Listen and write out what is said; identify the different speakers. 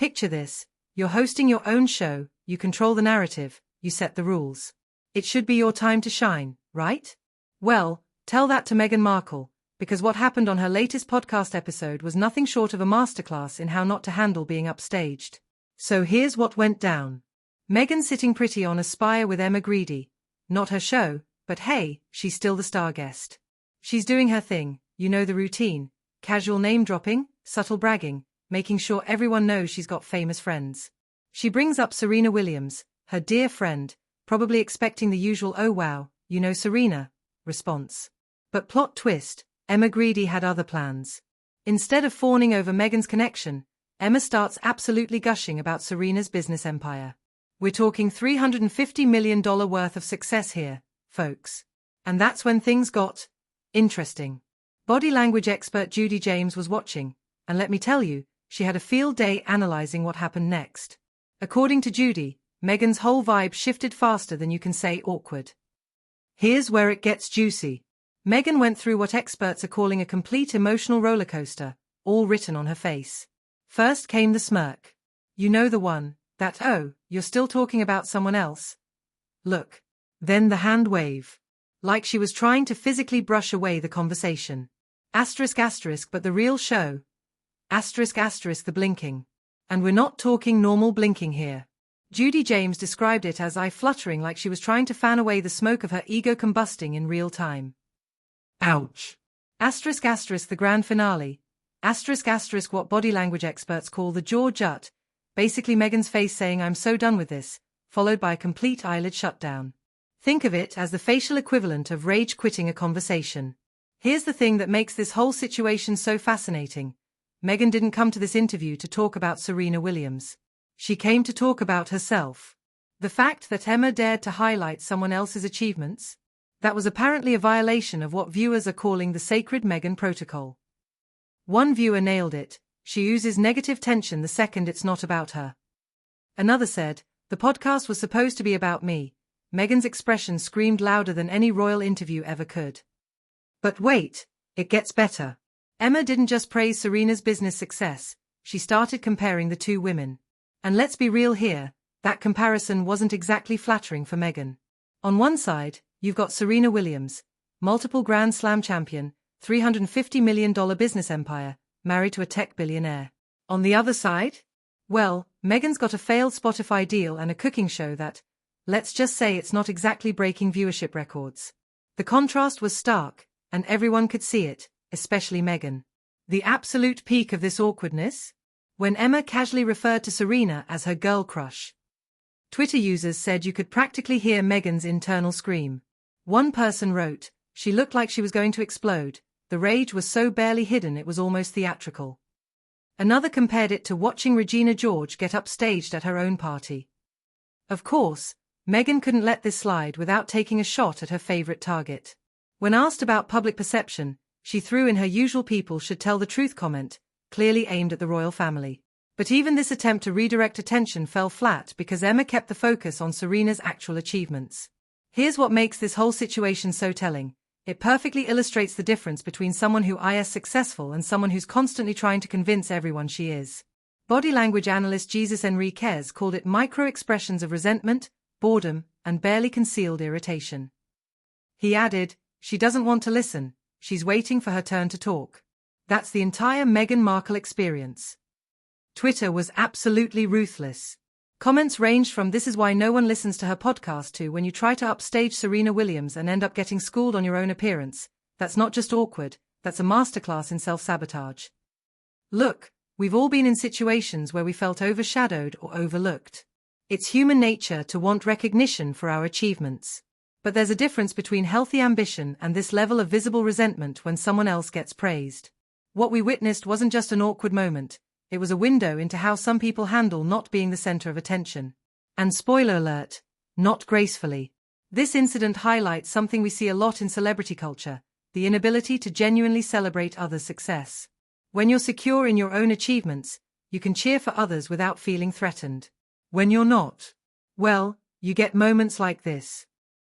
Speaker 1: Picture this: you're hosting your own show, you control the narrative, you set the rules. It should be your time to shine, right? Well, tell that to Meghan Markle, because what happened on her latest podcast episode was nothing short of a masterclass in how not to handle being upstaged. So here's what went down. Meghan sitting pretty on a spire with Emma Greedy. Not her show, but hey, she's still the star guest. She's doing her thing, you know the routine: casual name-dropping, subtle bragging, making sure everyone knows she's got famous friends. She brings up Serena Williams, her dear friend, probably expecting the usual "oh wow, you know Serena" response. But plot twist, Emma Greedy had other plans. Instead of fawning over Meghan's connection, Emma starts absolutely gushing about Serena's business empire. We're talking $350 million worth of success here, folks. And that's when things got interesting. Body language expert Judy James was watching, and let me tell you, she had a field day analyzing what happened next. According to Judy, Meghan's whole vibe shifted faster than you can say awkward. Here's where it gets juicy. Meghan went through what experts are calling a complete emotional rollercoaster, all written on her face. First came the smirk. You know the one, that "oh, you're still talking about someone else" look. Then the hand wave. Like she was trying to physically brush away the conversation. Asterisk asterisk but the real show. Asterisk asterisk the blinking. And we're not talking normal blinking here. Judy James described it as eye fluttering, like she was trying to fan away the smoke of her ego combusting in real time. Ouch. Asterisk asterisk the grand finale. Asterisk asterisk what body language experts call the jaw jut. Basically Meghan's face saying "I'm so done with this," followed by a complete eyelid shutdown. Think of it as the facial equivalent of rage quitting a conversation. Here's the thing that makes this whole situation so fascinating. Meghan didn't come to this interview to talk about Serena Williams. She came to talk about herself. The fact that Emma dared to highlight someone else's achievements? That was apparently a violation of what viewers are calling the sacred Meghan protocol. One viewer nailed it: she uses negative tension the second it's not about her. Another said, "The podcast was supposed to be about me." Meghan's expression screamed louder than any royal interview ever could. But wait, it gets better. Emma didn't just praise Serena's business success, she started comparing the two women. And let's be real here, that comparison wasn't exactly flattering for Meghan. On one side, you've got Serena Williams, multiple Grand Slam champion, $350 million business empire, married to a tech billionaire. On the other side? Well, Meghan's got a failed Spotify deal and a cooking show that, let's just say, it's not exactly breaking viewership records. The contrast was stark, and everyone could see it, especially Meghan. The absolute peak of this awkwardness? When Emma casually referred to Serena as her girl crush. Twitter users said you could practically hear Meghan's internal scream. One person wrote, "She looked like she was going to explode. The rage was so barely hidden it was almost theatrical." Another compared it to watching Regina George get upstaged at her own party. Of course, Meghan couldn't let this slide without taking a shot at her favorite target. When asked about public perception, she threw in her usual "people should tell the truth" comment, clearly aimed at the royal family. But even this attempt to redirect attention fell flat because Emma kept the focus on Serena's actual achievements. Here's what makes this whole situation so telling. It perfectly illustrates the difference between someone who is successful and someone who's constantly trying to convince everyone she is. Body language analyst Jesus Enriquez called it micro-expressions of resentment, boredom, and barely concealed irritation. He added, "She doesn't want to listen, she's waiting for her turn to talk." That's the entire Meghan Markle experience. Twitter was absolutely ruthless. Comments ranged from "this is why no one listens to her podcast" to "when you try to upstage Serena Williams and end up getting schooled on your own appearance, that's not just awkward, that's a masterclass in self-sabotage." Look, we've all been in situations where we felt overshadowed or overlooked. It's human nature to want recognition for our achievements. But there's a difference between healthy ambition and this level of visible resentment when someone else gets praised. What we witnessed wasn't just an awkward moment. It was a window into how some people handle not being the center of attention. And spoiler alert, not gracefully. This incident highlights something we see a lot in celebrity culture: the inability to genuinely celebrate others' success. When you're secure in your own achievements, you can cheer for others without feeling threatened. When you're not, well, you get moments like this.